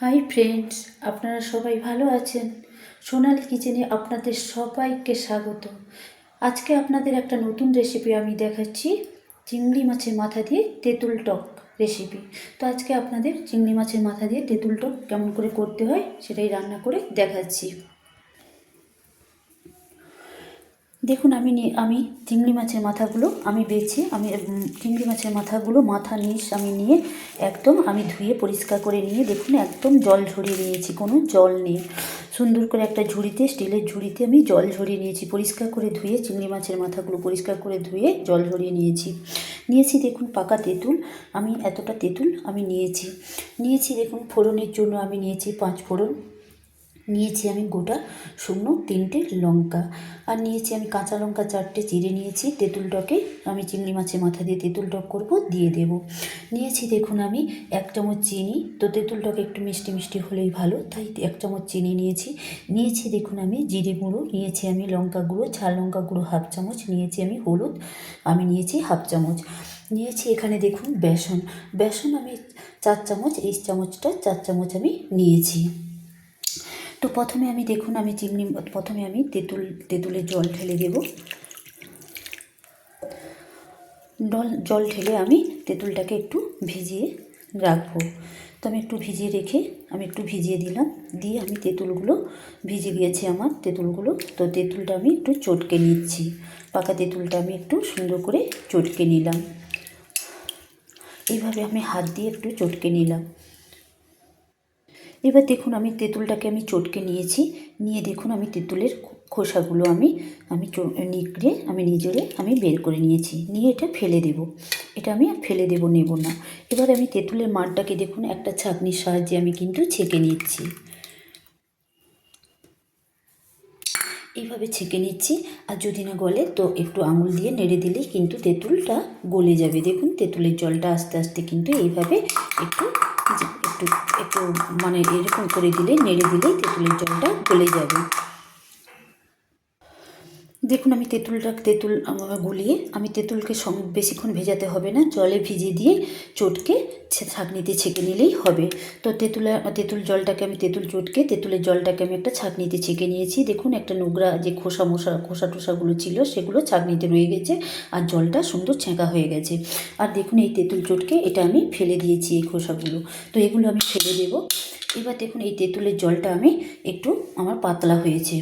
Hi friends, আপনারা সবাই ভালো আছেন? সোনালি কিচেনে আপনাদের সবাইকে স্বাগত। আজকে আপনাদের একটা নতুন রেসিপি আমি দেখাচ্ছি, চিংড়ি মাছের মাথা দিয়ে তেঁতুল টক রেসিপি। তো আজকে আপনাদের চিংড়ি মাছের মাথা দিয়ে তেঁতুল টক কেমন করে করতে হয় সেটাই রান্না করে দেখাচ্ছি। দেখুন আমি চিংড়ি মাছের মাথাগুলো চিংড়ি মাছের মাথা নিস আমি নিয়ে একদম আমি ধুয়ে পরিষ্কার করে নিয়ে দেখুন একদম জল ঝরিয়ে নিয়েছি, কোনো জল নেই। সুন্দর করে একটা ঝুড়িতে, স্টিলের ঝুড়িতে আমি জল ঝরিয়ে নিয়েছি, পরিষ্কার করে ধুয়ে চিংড়ি মাছের মাথাগুলো পরিষ্কার করে ধুয়ে জল ঝরিয়ে নিয়েছি। দেখুন পাকা তেঁতুল, আমি এতটা তেঁতুল আমি নিয়েছি। দেখুন ফোড়নের জন্য আমি নিয়েছি 5 ফোড়ন, নিয়েছি আমি গোটা শুকনো 3টে লঙ্কা, আর নিয়েছি আমি কাঁচা লঙ্কা 4টে চিড়ে নিয়েছি। তেঁতুল টকে আমি চিংড়ি মাছের মাথা দিয়ে তেঁতুল টক করব, দিয়ে দেব। নিয়েছি দেখুন আমি 1 চামচ চিনি, তো তেঁতুল টকে একটু মিষ্টি মিষ্টি হলেই ভালো, তাই 1 চামচ চিনি নিয়েছি দেখুন আমি জিরে গুঁড়ো নিয়েছি, আমি লঙ্কা গুঁড়ো, ঝাল লঙ্কা গুঁড়ো 1/2 চামচ নিয়েছি, আমি হলুদ আমি নিয়েছি 1/2 চামচ নিয়েছি। এখানে দেখুন বেসন আমি 4 চামচ, এই চামচটা 4 চামচ আমি নিয়েছি। তো প্রথমে আমি দেখুন প্রথমে আমি তেঁতুলের জল ঢেলে দেব। জল ঢেলে আমি তেঁতুলটাকে একটু ভিজিয়ে রাখবো। তো আমি একটু ভিজিয়ে দিলাম, দিয়ে আমি তেঁতুলগুলো ভিজে গিয়েছে আমার তেঁতুলগুলো। তো তেঁতুলটা আমি একটু চটকে নিচ্ছি, পাকা তেঁতুলটা আমি একটু সুন্দর করে চটকে নিলাম। এইভাবে আমি হাত দিয়ে একটু চটকে নিলাম। এবার দেখুন আমি তেঁতুলটাকে আমি চটকে নিয়ে দেখুন আমি তেঁতুলের খোসাগুলো আমি নিগড়ে আমি বের করে নিয়েছি, নিয়ে এটা ফেলে দেব। এটা আমি ফেলে নেব না। এবার আমি তেঁতুলের মাড়টাকে দেখুন একটা ছাঁকনির সাহায্যে আমি কিন্তু ছেঁকে নিচ্ছি। এইভাবে ছেঁকে নিচ্ছি, আর যদি না গলে তো একটু আঙুল দিয়ে নেড়ে দিলেই কিন্তু তেঁতুলটা গলে যাবে। দেখুন তেঁতুলের জলটা আস্তে আস্তে কিন্তু এইভাবে একটু একটু একটু মানে এরকম করে নেড়ে দিলেই তেঁতুলের জলটা গলে যাবে। দেখুন আমি তেঁতুল গুলিয়ে আমি তেঁতুলকে বেশিক্ষণ ভেজাতে হবে না, জলে ভিজিয়ে দিয়ে চটকে ছাঁকনিতে ছেঁকে নিলেই হবে। তো তেঁতুল চটকে তেঁতুলের জলটাকে আমি একটা ছাঁকনিতে ছেঁকে নিয়েছি। দেখুন একটা নোংরা যে খোসা টোসাগুলো ছিল সেগুলো ছাঁকনিতে রয়ে গেছে, আর জলটা সুন্দর ছেঁকা হয়ে গেছে। আর দেখুন এই তেঁতুল চটকে এটা আমি ফেলে দিয়েছি, এই খোসাগুলো, তো এগুলো আমি ফেলে দেব। এবার দেখুন এই তেঁতুলের জলটা একটু আমার পাতলা হয়েছে।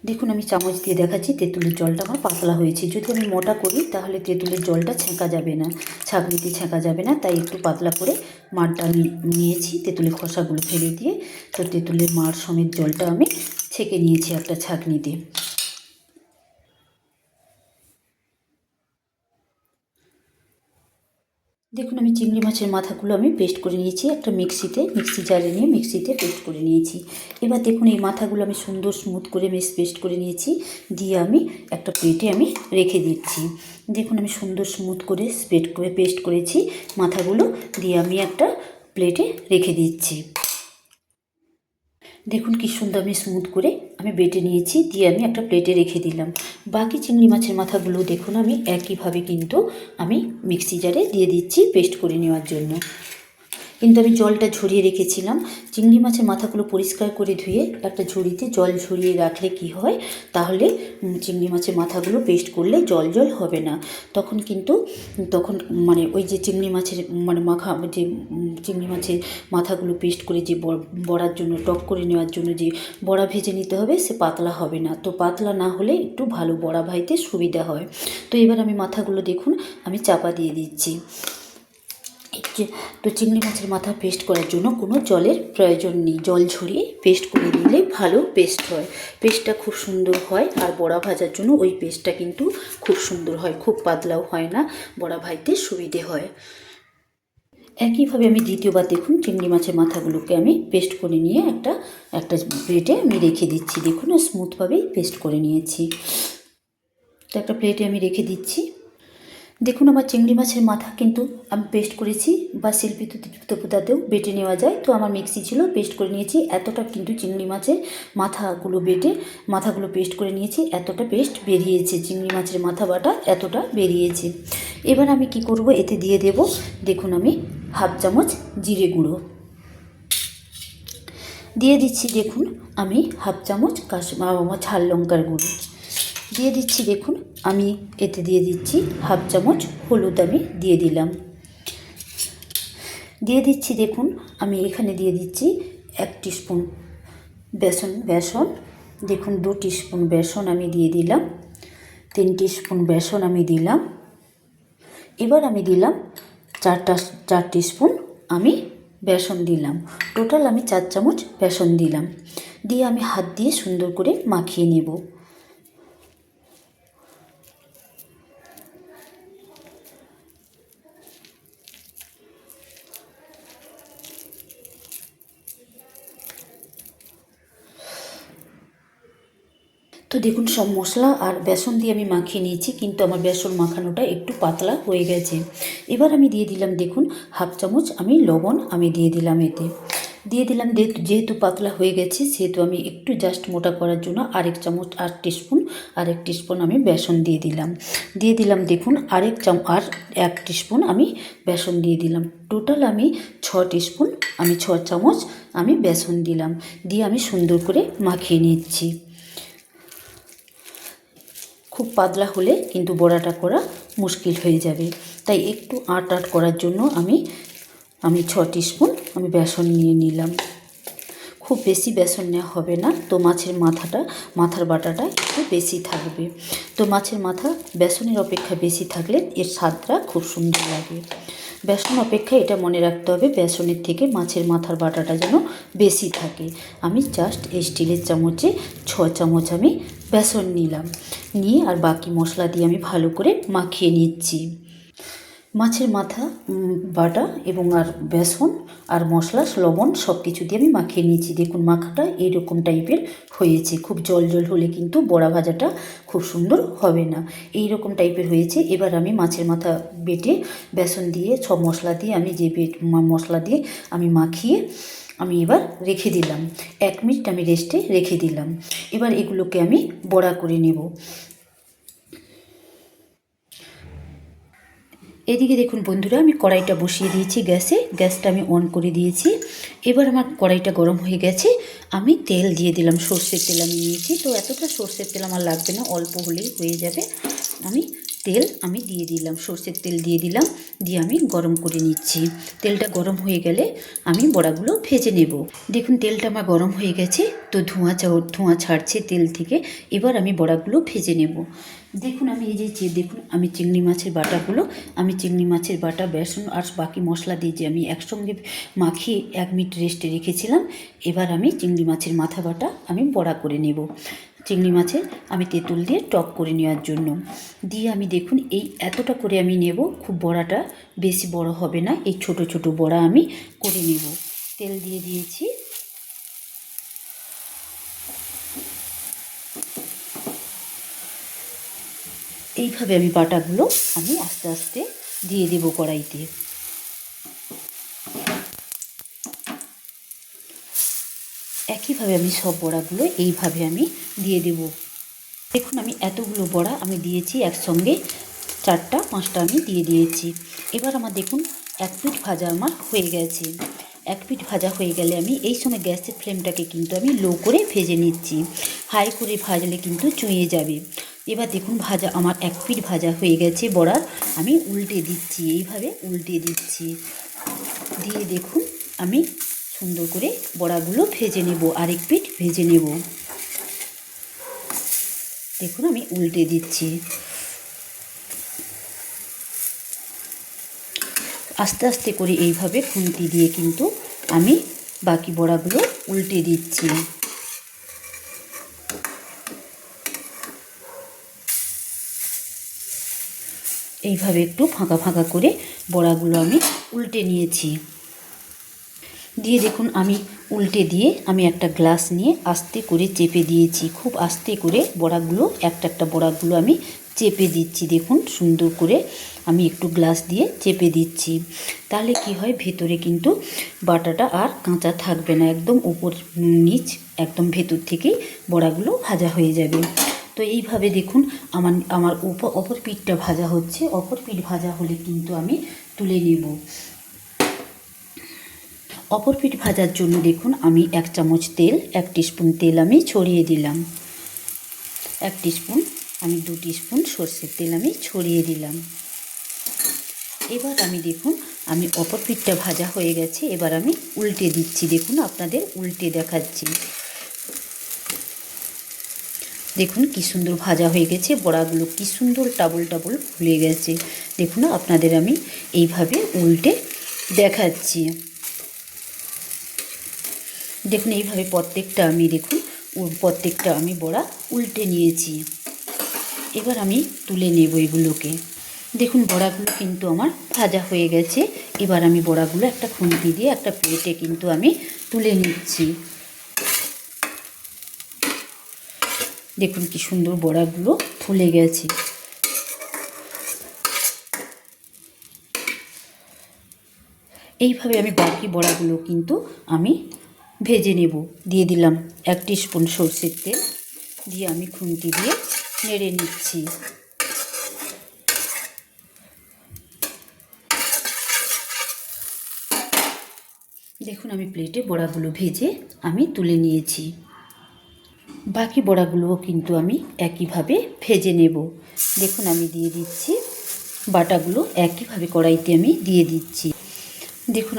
দেখুন আমি চামচ দিয়ে দেখাচ্ছি, তেঁতুলের জলটা আমার পাতলা হয়েছে। যদি আমি মোটা করি তাহলে তেঁতুলের জলটা ছেঁকা যাবে না, ছাঁকনিতে ছেঁকা যাবে না, তাই একটু পাতলা করে মাড়টা আমি নিয়েছি তেঁতুলের খোসাগুলো ফেলে দিয়ে। তো তেঁতুলের মাড় সমেত জলটা আমি ছেঁকে নিয়েছি একটা ছাঁকনিতে। দেখুন আমি চিংড়ি মাছের মাথাগুলো আমি পেস্ট করে নিয়েছি, একটা মিক্সি জারে নিয়ে মিক্সিতে পেস্ট করে নিয়েছি। এবার দেখুন এই মাথাগুলো আমি সুন্দর স্মুথ করে পেস্ট করে নিয়েছি, দিয়ে আমি একটা প্লেটে আমি রেখে দিচ্ছি। দেখুন আমি সুন্দর স্মুথ করে পেস্ট করেছি মাথাগুলো, দিয়ে আমি একটা প্লেটে রেখে দিচ্ছি। দেখুন কি সুন্দর আমি স্মুথ করে আমি বেটে নিয়েছি, দিয়ে আমি একটা প্লেটে রেখে দিলাম। বাকি চিংড়ি মাছের মাথাগুলো দেখুন আমি একইভাবে কিন্তু আমি মিক্সি জারে দিয়ে দিচ্ছি পেস্ট করে নেওয়ার জন্য। কিন্তু আমি জলটা ঝরিয়ে রেখেছিলাম। চিংড়ি মাছের মাথাগুলো পরিষ্কার করে ধুয়ে একটা ঝুড়িতে জল ঝরিয়ে রাখলে কি হয়, তাহলে চিংড়ি মাছের মাথাগুলো পেস্ট করলে জল হবে না। তখন মানে ওই যে চিংড়ি মাছের চিংড়ি মাছের মাথাগুলো পেস্ট করে যে বড়ার জন্য টক করে নেওয়ার জন্য যে বড়া ভেজে নিতে হবে, সে পাতলা হবে না। তো পাতলা না হলে একটু ভালো বড়া ভাজতে সুবিধা হয়। তো এবার আমি মাথাগুলো দেখুন আমি চাপা দিয়ে দিচ্ছি। তো চিংড়ি মাছের মাথা পেস্ট করার জন্য কোনো জলের প্রয়োজন নেই, জল ঝরিয়ে পেস্ট করে নিলে ভালো পেস্ট হয়, পেস্টটা খুব সুন্দর হয়। আর বড়া ভাজার জন্য ওই পেস্টটা কিন্তু খুব সুন্দর হয়, খুব পাতলাও হয় না, বড়া ভাজতে সুবিধে হয়। একইভাবে আমি দ্বিতীয়বার দেখুন চিংড়ি মাছের মাথাগুলোকে আমি পেস্ট করে নিয়ে একটা প্লেটে আমি রেখে দিচ্ছি। দেখুন স্মুথভাবেই পেস্ট করে নিয়েছি, তো একটা প্লেটে আমি রেখে দিচ্ছি। দেখুন আমার চিংড়ি মাছের মাথা কিন্তু আমি পেস্ট করেছি, বা শিল্পীতেও বেটে নেওয়া যায়। তো আমার মিক্সি ছিল, পেস্ট করে নিয়েছি। এতটা কিন্তু চিংড়ি মাছের মাথাগুলো পেস্ট করে নিয়েছি, এতটা পেস্ট বেরিয়েছে, চিংড়ি মাছের মাথা বাটা এতটা বেরিয়েছে। এবার আমি কি করব, এতে দিয়ে দেব দেখুন আমি হাফ চামচ জিরে গুঁড়ো দিয়ে দিচ্ছি। দেখুন আমি হাফ চামচ ঝাল লঙ্কার গুঁড়ো দিয়ে দিচ্ছি। দেখুন আমি এতে দিয়ে দিচ্ছি হাফ চামচ হলুদ আমি দিয়ে দিলাম। দিয়ে দিচ্ছি দেখুন আমি এখানে দিয়ে দিচ্ছি 1 টিস্পুন বেসন দেখুন 2 টিস্পুন বেসন আমি দিয়ে দিলাম, 3 টিস্পুন বেসন আমি দিলাম। এবার আমি দিলাম 4 টিস্পুন আমি বেসন দিলাম। টোটাল আমি 4 চামচ বেসন দিলাম। দিয়ে আমি হাত দিয়ে সুন্দর করে মাখিয়ে নেব। তো দেখুন সব মশলা আর বেসন দিয়ে আমি মাখিয়ে নিয়েছি, কিন্তু আমার বেসন মাখানোটা একটু পাতলা হয়ে গেছে। এবার আমি দিয়ে দিলাম দেখুন হাফ চামচ আমি লবণ আমি দিয়ে দিলাম। এতে দিয়ে দিলাম যেহেতু পাতলা হয়ে গেছে, সেহেতু আমি একটু জাস্ট মোটা করার জন্য আরেক চামচ 1 টিস্পুন আমি বেসন দিয়ে দিলাম। দেখুন আর 1 টিস্পুন আমি বেসন দিয়ে দিলাম। টোটাল আমি 6 চামচ আমি বেসন দিলাম। দিয়ে আমি সুন্দর করে মাখিয়ে নিচ্ছি। খুব পাতলা হলে কিন্তু বড়াটা করা মুশকিল হয়ে যাবে, তাই একটু আট করার জন্য আমি 6 টিস্পুন আমি বেসন নিয়ে নিলাম। খুব বেশি বেসন নেওয়া হবে না, তো মাথার বাটাটা একটু বেশি থাকবে। তো মাছের মাথা বেসনের অপেক্ষা বেশি থাকলে এর স্বাদটা খুব সুন্দর লাগে। বেসন অপেক্ষা এটা মনে রাখতে হবে, বেসনের থেকে মাছের মাথার বাটাটা যেন বেশি থাকে। আমি জাস্ট স্টিলের চামচে 6 চামচ আমি বেসন নিয়ে আর বাকি মশলা দিয়ে আমি ভালো করে মাখিয়ে নিচ্ছি। মাছের মাথা বাটা এবং আর বেসন আর মশলা লবণ সব কিছু দিয়ে আমি মাখিয়ে নিয়েছি। দেখুন মাখাটা এইরকম টাইপের হয়েছে। খুব জল হলে কিন্তু বড়া ভাজাটা খুব সুন্দর হবে না। এই রকম টাইপের হয়েছে। এবার আমি মাছের মাথা বেটে বেসন দিয়ে সব মশলা দিয়ে আমি মশলা দিয়ে আমি মাখিয়ে আমি এবার রেখে দিলাম। 1 মিনিট আমি রেস্টে রেখে দিলাম। এবার এগুলোকে আমি বড়া করে নেব। এদিকে দেখুন বন্ধুরা, আমি কড়াইটা বসিয়ে দিয়েছি গ্যাসটা আমি অন করে দিয়েছি। এবার আমার কড়াইটা গরম হয়ে গেছে। আমি তেল দিয়ে দিলাম, সর্ষের তেল আমি নিয়েছি। তো এতটা সর্ষের তেল আমার লাগবে না, অল্প হলেই হয়ে যাবে। তেল আমি দিয়ে দিলাম, সর্ষের তেল দিয়ে দিলাম, দিয়ে আমি গরম করে নিচ্ছি। তেলটা গরম হয়ে গেলে আমি বড়াগুলো ভেজে নেব। দেখুন তেলটা আমার গরম হয়ে গেছে, তো ধোঁয়া ছাড়ছে তেল থেকে। এবার আমি বড়াগুলো ভেজে নেব। দেখুন আমি দেখুন আমি চিংড়ি মাছের বাটা বেসন আর বাকি মশলা দিয়ে যে আমি একসঙ্গে মাখিয়ে 1 মিনিট রেস্টে রেখেছিলাম। এবার আমি চিংড়ি মাছের মাথা বাটা আমি বড়া করে নেব। চিংড়ি মাছের আমি তেঁতুল দিয়ে টক করে নেওয়ার জন্য দিয়ে আমি দেখুন এই এতটা করে আমি নেব। খুব বড়াটা বেশি বড় হবে না, এই ছোট ছোট বড়া আমি করে নেব। তেল দিয়ে দিয়েছি। এইভাবে আমি বাটাগুলো আমি আস্তে আস্তে দিয়ে দেব কড়াইতে। একইভাবে আমি সব বড়াগুলো এইভাবে আমি দিয়ে দেব। দেখুন আমি এতগুলো বড়া আমি দিয়েছি একসঙ্গে, 4টা 5টা আমি দিয়ে দিয়েছি। এবার আমার দেখুন 1 পিঠ ভাজা আমার হয়ে গেছে। 1 পিঠ ভাজা হয়ে গেলে আমি এই সময় গ্যাসের ফ্লেমটাকে কিন্তু আমি লো করে ভেজে নিচ্ছি। হাই করে ভাজলে কিন্তু চুঁয়ে যাবে। এবার দেখুন আমার 1 পিঠ ভাজা হয়ে গেছে বড়ার। আমি উল্টে দিচ্ছি, এইভাবে উল্টে দিচ্ছি। দিয়ে দেখুন আমি সুন্দর করে বড়াগুলো ভেজে নেব, আরেক পিঠ ভেজে নেব। দেখুন আমি উল্টে দিচ্ছি। আস্তে আস্তে করে এইভাবে খুন্তি দিয়ে কিন্তু আমি বাকি বড়াগুলো উল্টে দিচ্ছি। এইভাবে একটু ফাঁকা ফাঁকা করে বড়াগুলো আমি উল্টে নিয়েছি। দিয়ে দেখুন আমি উল্টে দিয়ে আমি একটা গ্লাস নিয়ে আস্তে করে চেপে দিয়েছি। খুব আস্তে করে বড়াগুলো একটা বড়াগুলো আমি চেপে দিচ্ছি। দেখুন সুন্দর করে আমি একটু গ্লাস দিয়ে চেপে দিচ্ছি। তাহলে কি হয়, ভেতরে কিন্তু বাটাটা আর কাঁচা থাকবে না, একদম উপর নিচ একদম ভেতর থেকেই বড়াগুলো ভাজা হয়ে যাবে। তো এইভাবে দেখুন আমার আমার অপর পিঠটা ভাজা হচ্ছে। অপর পিঠ ভাজা হলে কিন্তু আমি তুলে নেব। অপর পিঠ ভাজার জন্য দেখুন আমি 1 চামচ তেল, 1 টিস্পুন তেল আমি ছড়িয়ে দিলাম। 1 টিস্পুন, আমি 2 টিস্পুন সর্ষের তেল আমি ছড়িয়ে দিলাম। এবার আমি দেখুন আমি অপর পিঠটা ভাজা হয়ে গেছে, এবার আমি উল্টে দিচ্ছি। দেখুন আপনাদের উল্টে দেখাচ্ছি। দেখুন কি সুন্দর ভাজা হয়ে গেছে, বড়াগুলো কি সুন্দর ডাবল ডাবল ফুলে গেছে। দেখুন আপনাদের আমি এইভাবে উল্টে দেখাচ্ছি। দেখুন এইভাবে প্রত্যেকটা আমি দেখুন প্রত্যেকটা আমি বড়া উল্টে নিয়েছি। এবার আমি তুলে নেব এগুলোকে। দেখুন বড়াগুলো কিন্তু আমার ভাজা হয়ে গেছে। এবার আমি বড়াগুলো একটা খুন্তি দিয়ে একটা প্লেটে কিন্তু আমি তুলে নিচ্ছি। দেখুন কি সুন্দর বড়াগুলো ফুলে গেছে। এইভাবে আমি বাকি বড়াগুলো কিন্তু আমি ভেজে নেব। দিয়ে দিলাম 1 টিস্পুন সরষের তেল, দিয়ে আমি খুন্তি দিয়ে নেড়ে নিচ্ছি। দেখুন আমি প্লেটে বড়াগুলো ভেজে আমি তুলে নিয়েছি। বাকি বড়াগুলোও কিন্তু আমি একইভাবে ভেজে নেব। দেখুন আমি দিয়ে দিচ্ছি বাটাগুলো, একইভাবে কড়াইতে আমি দিয়ে দিচ্ছি। দেখুন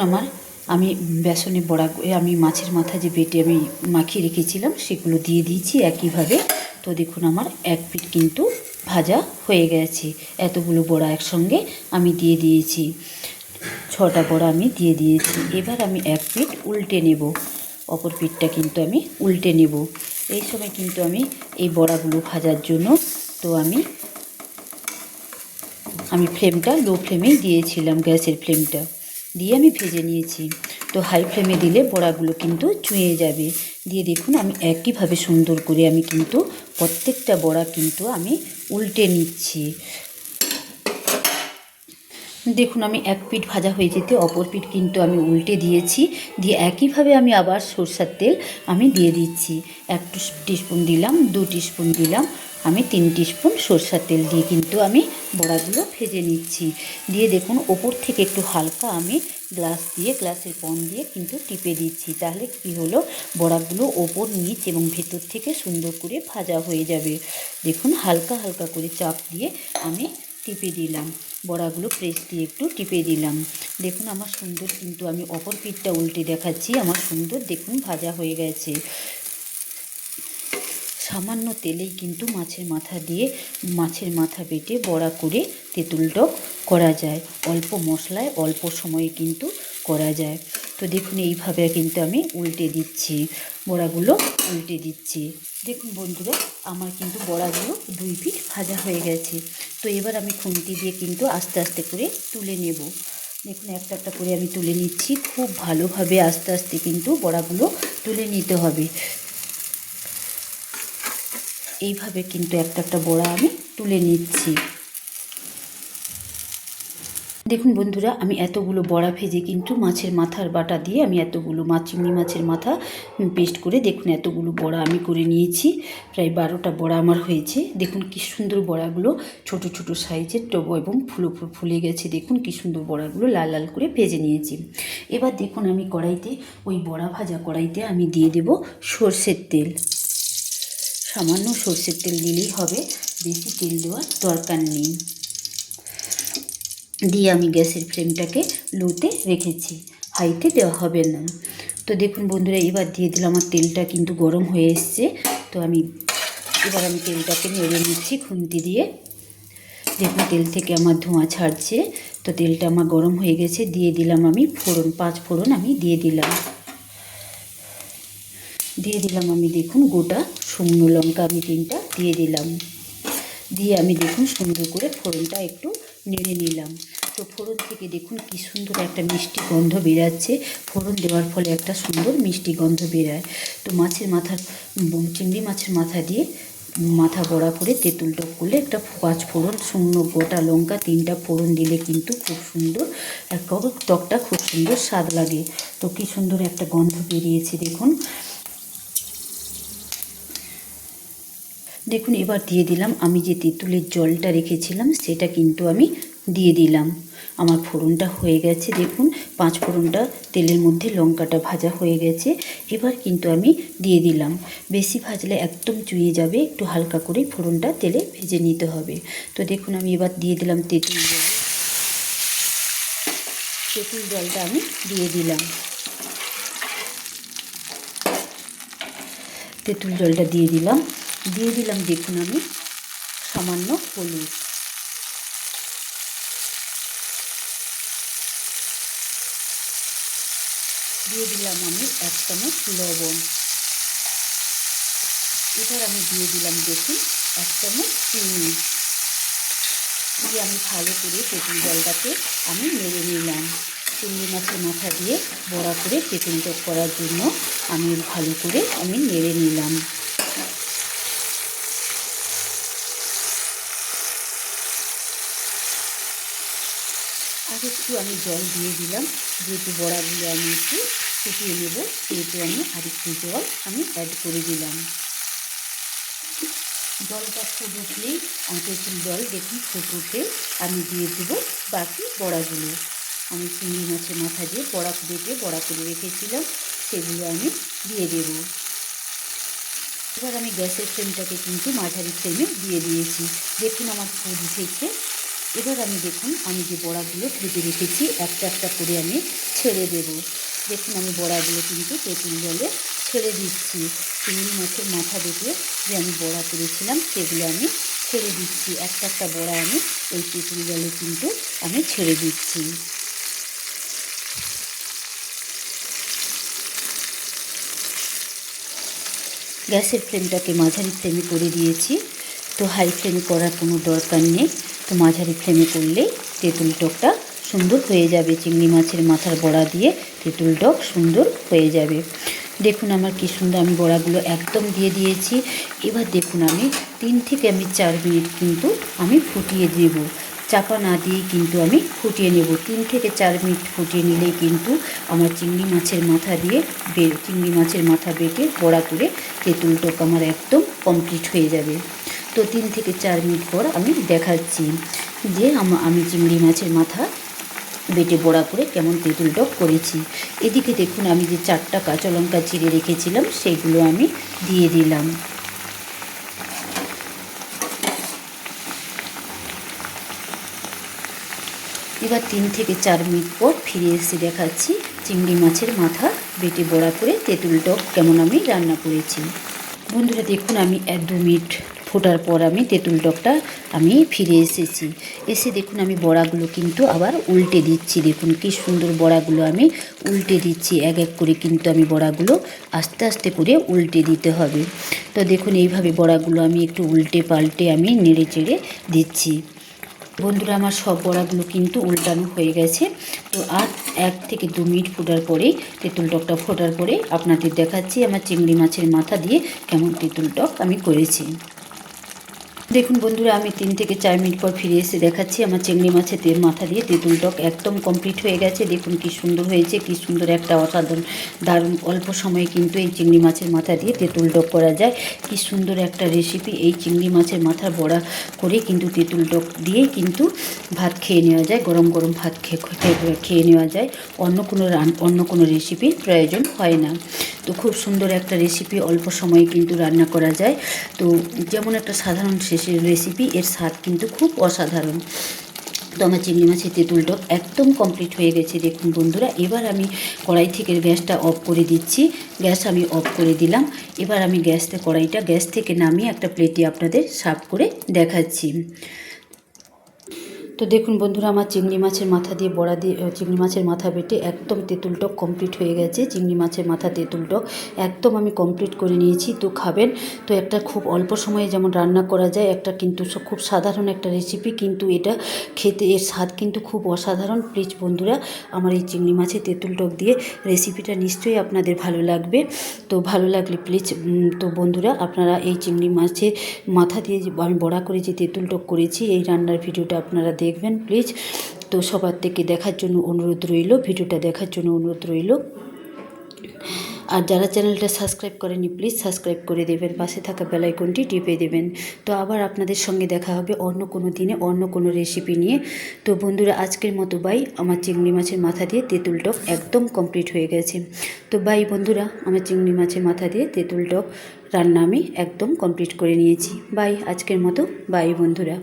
আমি বেসনের বড়া, আমি মাছের মাথা যে বেটে আমি মাখিয়ে রেখেছিলাম সেগুলো দিয়ে দিয়েছি একইভাবে। তো দেখুন আমার এক পিঠ কিন্তু ভাজা হয়ে গেছে। এতগুলো বড়া একসঙ্গে আমি দিয়ে দিয়েছি। 6টা বড়া আমি দিয়ে দিয়েছি। এবার আমি এক পিঠ উল্টে নেব, অপর পিঠটা কিন্তু আমি উল্টে নেব। এই সময় কিন্তু আমি এই বড়াগুলো ভাজার জন্য তো আমি ফ্লেমটা লো ফ্লেমেই দিয়েছিলাম, গ্যাসের ফ্লেমটা দিয়ে আমি ভেজে নিয়েছি। তো হাই ফ্লেমে দিলে বড়াগুলো কিন্তু চুঁয়ে যাবে। দিয়ে দেখুন আমি একইভাবে সুন্দর করে আমি কিন্তু প্রত্যেকটা বড়া কিন্তু আমি উল্টে নিচ্ছি। দেখুন আমি এক পিঠ ভাজা হয়ে যেতে অপর পিঠ কিন্তু আমি উল্টে দিয়েছি। দিয়ে একইভাবে আমি আবার সরষের তেল আমি দিয়ে দিচ্ছি। 1 টিস্পুন দিলাম, 2 টিস্পুন দিলাম, আমি 3 টিস্পুন সরষের তেল দিয়ে কিন্তু আমি বড়াগুলো ভেজে নিচ্ছি। দিয়ে দেখুন ওপর থেকে একটু হালকা আমি গ্লাসের পন দিয়ে কিন্তু টিপে দিচ্ছি। তাহলে কি হলো, বড়াগুলো ওপর নিচ এবং ভেতর থেকে সুন্দর করে ভাজা হয়ে যাবে। দেখুন হালকা হালকা করে চাপ দিয়ে আমি টিপে দিলাম, বড়াগুলো প্রেস দিয়ে একটু টিপে দিলাম। দেখুন আমার সুন্দর কিন্তু আমি অপর পিঠটা উল্টে দেখাচ্ছি। আমার সুন্দর দেখুন ভাজা হয়ে গেছে। সামান্য তেলেই কিন্তু মাছের মাথা বেটে বড়া করে তেঁতুল টক করা যায়। অল্প মশলায় অল্প সময়ে কিন্তু করা যায়। তো দেখুন এইভাবে কিন্তু আমি উল্টে দিচ্ছি, বড়াগুলো উল্টে দিচ্ছি। দেখুন বন্ধুরা আমার কিন্তু বড়াগুলো 2 পিঠ ভাজা হয়ে গেছে। তো এবার আমি খুন্তি দিয়ে কিন্তু আস্তে আস্তে করে তুলে নেব। দেখুন একটা একটা করে আমি তুলে নিচ্ছি। খুব ভালোভাবে আস্তে আস্তে কিন্তু বড়াগুলো তুলে নিতে হবে। এইভাবে কিন্তু একটা একটা বড়া আমি তুলে নিচ্ছি। দেখুন বন্ধুরা আমি এতগুলো বড়া ভেজে কিন্তু মাছের মাথার বাটা দিয়ে আমি এতগুলো চিংড়ি মাছের মাথা পেস্ট করে দেখুন এতগুলো বড়া আমি করে নিয়েছি। প্রায় 12টা বড়া আমার হয়েছে। দেখুন কি সুন্দর বড়াগুলো ছোট ছোট সাইজের এবং ফুলে গেছে। দেখুন কি সুন্দর বড়াগুলো লাল লাল করে ভেজে নিয়েছি। এবার দেখুন আমি কড়াইতে ওই বড়া ভাজা কড়াইতে আমি দিয়ে দেব সর্ষের তেল। সামান্য সর্ষের তেল দিলেই হবে, বেশি তেল দেওয়ার দরকার নেই। দিয়ে আমি গ্যাসের ফ্লেমটাকে লোতে রেখেছি, হাইতে দেওয়া হবে না। তো দেখুন বন্ধুরা এবার দিয়ে দিলাম, আমার তেলটা কিন্তু গরম হয়ে এসছে। তো এবার আমি তেলটাকে নেড়ে নিচ্ছি খুন্তি দিয়ে। দেখুন তেল থেকে আমার ধোঁয়া ছাড়ছে। তো তেলটা আমার গরম হয়ে গেছে। দিয়ে দিলাম আমি 5 ফোড়ন আমি দিয়ে দিলাম আমি দেখুন গোটা শুকনো লঙ্কা আমি 3টা দিয়ে দিলাম। দিয়ে আমি দেখুন সুন্দর করে ফোড়নটা একটু নেড়ে নিলাম। তো ফোড়ন থেকে দেখুন কি সুন্দর একটা মিষ্টি গন্ধ বেরাচ্ছে। ফোড়ন দেওয়ার ফলে একটা সুন্দর মিষ্টি গন্ধ বেরায়। তো চিংড়ি মাছের মাথা দিয়ে মাথা বড়া করে তেঁতুল টক করলে একটা 5 ফোড়ন শুকনো গোটা লঙ্কা 3টা ফোড়ন দিলে কিন্তু খুব সুন্দর টকটা খুব সুন্দর স্বাদ লাগে। তো কি সুন্দর একটা গন্ধ বেরিয়েছে দেখুন। দেখুন এবার দিয়ে দিলাম আমি যে তেঁতুলের জলটা রেখেছিলাম সেটা কিন্তু আমি দিয়ে দিলাম। আমার ফোড়নটা হয়ে গেছে, দেখুন 5 ফোড়নটা তেলের মধ্যে লঙ্কাটা ভাজা হয়ে গেছে। এবার কিন্তু আমি দিয়ে দিলাম, বেশি ভাজলে একদম চুইয়ে যাবে, একটু হালকা করে ফোড়নটা তেলে ভেজে নিতে হবে। তো দেখুন আমি এবার দিয়ে দিলাম তেঁতুল জল। তেঁতুল জলটা আমি দিয়ে দিলাম, তেঁতুল জলটা দিয়ে দিলাম। দেখুন আমি সামান্য হলুদ, দিয়ে দিলাম আমি 1 চামচ লবণ। এবার আমি দিয়ে দিলাম দেখুন 1 চামচ চিনি দিয়ে আমি ভালো করে তেঁতুল জলটাকে আমি নেড়ে নিলাম। চিংড়ি মাছের মাথা দিয়ে বড়া করে তেঁতুল টক করার জন্য আমি ভালো করে নেড়ে নিলাম। আর একটু আমি জল দিয়ে দিলাম, যেহেতু বড়াগুলো আমি একটু ফুটিয়ে নেব সেহেতু আমি আরেকটু জল অ্যাড করে দিলাম। জলটা ফুটলেই তেঁতুল জল দেখুন ফুটে আমি দিয়ে দেবো বাকি বড়াগুলো। আমি চিংড়ি মাছের মাথা দিয়ে বড়া বেটে বড়া করে রেখেছিলাম সেগুলো আমি দিয়ে দেব। এবার আমি গ্যাসের ফ্লেমটাকে কিন্তু মাঝারি ফ্লেমে দিয়ে দিয়েছি। দেখুন আমার ফুট উঠেছে। এবার আমি দেখুন আমি যে বড়াগুলো ভেজে রেখেছি একটা একটা করে আমি ছেড়ে দেব। দেখুন আমি বড়াগুলো কিন্তু তেঁতুল জলে ছেড়ে দিচ্ছি। চিংড়ি মাছের মাথা বেটে যে আমি বড়া করেছিলাম সেগুলো আমি ছেড়ে দিচ্ছি। একটা একটা বড়া আমি এই তেঁতুল জলে কিন্তু আমি ছেড়ে দিচ্ছি। গ্যাসের ফ্লেমটাকে মাঝারি ফ্লেমে করে দিয়েছি, তো হাই ফ্লেমে করার কোনো দরকার নেই। তো মাঝারি ফ্লেমে করলেই তেঁতুল টকটা সুন্দর হয়ে যাবে। চিংড়ি মাছের মাথার বড়া দিয়ে তেঁতুল টক সুন্দর হয়ে যাবে। দেখুন আমার কি সুন্দর আমি বড়াগুলো একদম দিয়ে দিয়েছি। এবার দেখুন আমি 3 থেকে 4 মিনিট কিন্তু আমি ফুটিয়ে দেব, চাপা না দিয়ে কিন্তু আমি ফুটিয়ে নেব। 3 থেকে 4 মিনিট ফুটিয়ে নিলেই কিন্তু আমার চিংড়ি মাছের মাথা বেটে বড়া করে তেঁতুল টক আমার একদম কমপ্লিট হয়ে যাবে। তো 3 থেকে 4 মিনিট পর আমি দেখাচ্ছি যে আমি চিংড়ি মাছের মাথা বেটে বড়া করে কেমন তেঁতুল টক করেছি। এদিকে দেখুন আমি যে 4টা কাঁচা লঙ্কা চিড়ে রেখেছিলাম সেইগুলো আমি দিয়ে দিলাম। এবার 3 থেকে 4 মিনিট পর ফিরে এসে দেখাচ্ছি চিংড়ি মাছের মাথা বেটে বড়া করে তেঁতুল টক কেমন আমি রান্না করেছি। বন্ধুরা দেখুন আমি 1-2 মিনিট ফোটার পর আমি তেঁতুল টকটা আমি ফিরে এসেছি। এসে দেখুন আমি বড়াগুলো কিন্তু আবার উল্টে দিচ্ছি। দেখুন কি সুন্দর বড়াগুলো আমি উল্টে দিচ্ছি। এক এক করে কিন্তু আমি বড়াগুলো আস্তে আস্তে করে উল্টে দিতে হবে। তো দেখুন এইভাবে বড়াগুলো আমি একটু উল্টে পাল্টে আমি নেড়ে চেড়ে দিচ্ছি। বন্ধুরা আমার সব বড়াগুলো কিন্তু উল্টানো হয়ে গেছে। তো আর 1 থেকে 2 মিনিট ফোটার পরেই তেঁতুল টকটা ফোটার পরে আপনাদের দেখাচ্ছি আমার চিংড়ি মাছের মাথা দিয়ে কেমন তেঁতুল টক আমি করেছি। দেখুন বন্ধুরা আমি 3 থেকে 4 মিনিট পর ফিরে এসে দেখাচ্ছি আমার চিংড়ি মাছের মাথা দিয়ে তেঁতুল টক একদম কমপ্লিট হয়ে গেছে। দেখুন কি সুন্দর হয়েছে, কি সুন্দর একটা অসাধারণ দারুণ অল্প সময়ে কিন্তু এই চিংড়ি মাছের মাথা দিয়ে তেঁতুল টক করা যায়। কি সুন্দর একটা রেসিপি। এই চিংড়ি মাছের মাথা বড়া করে কিন্তু তেঁতুল টক দিয়েই কিন্তু ভাত খেয়ে নেওয়া যায়, গরম গরম ভাত খেয়ে নেওয়া যায়। অন্য কোনো রেসিপির প্রয়োজন হয় না। তো খুব সুন্দর একটা রেসিপি, অল্প সময়ে কিন্তু রান্না করা যায়। তো যেমন একটা সাধারণ রেসিপি, এর স্বাদ কিন্তু খুব অসাধারণ। তো আমার চিংড়ি মাছের তেঁতুল টক একদম কমপ্লিট হয়ে গেছে। দেখুন বন্ধুরা এবার আমি কড়াই থেকে গ্যাসটা অফ করে দিচ্ছি। গ্যাস আমি অফ করে দিলাম। এবার আমি কড়াইটা গ্যাস থেকে নামিয়ে একটা প্লেটে আপনাদের সার্ভ করে দেখাচ্ছি। তো দেখুন বন্ধুরা আমার চিংড়ি মাছের মাথা দিয়ে বড়া দিয়ে চিংড়ি মাছের মাথা বেটে একদম তেঁতুল টক কমপ্লিট হয়ে গেছে। চিংড়ি মাছের মাথা তেঁতুল টক একদম আমি কমপ্লিট করে নিয়েছি। তো খাবেন। তো একটা খুব অল্প সময়ে যেমন রান্না করা যায়, একটা কিন্তু খুব সাধারণ একটা রেসিপি, কিন্তু এটা খেতে এর স্বাদ কিন্তু খুব অসাধারণ। প্লিজ বন্ধুরা আমার এই চিংড়ি মাছের তেঁতুল টক দিয়ে রেসিপিটা নিশ্চয়ই আপনাদের ভালো লাগবে। তো ভালো লাগলে প্লিজ তো বন্ধুরা আপনারা এই চিংড়ি মাছের মাথা দিয়ে আমি বড়া করে যে তেঁতুল টক করেছি এই রান্নার ভিডিওটা আপনারা দেখবেন প্লিজ। তো সবার থেকে দেখার জন্য অনুরোধ রইল, ভিডিওটা দেখার জন্য অনুরোধ রইল। আর যারা চ্যানেলটা সাবস্ক্রাইব করেনি প্লিজ সাবস্ক্রাইব করে দেবেন, পাশে থাকা বেল আইকনটি টিপে দেবেন। তো আবার আপনাদের সঙ্গে দেখা হবে অন্য কোনো দিনে অন্য কোনো রেসিপি নিয়ে। তো বন্ধুরা আজকের মতো বাই। আমার চিংড়ি মাছের মাথা দিয়ে তেঁতুল টক একদম কমপ্লিট হয়ে গেছে। তো বাই বন্ধুরা, আমার চিংড়ি মাছের মাথা দিয়ে তেঁতুল টক রান্না আমি একদম কমপ্লিট করে নিয়েছি। বাই, আজকের মতো বাই বন্ধুরা।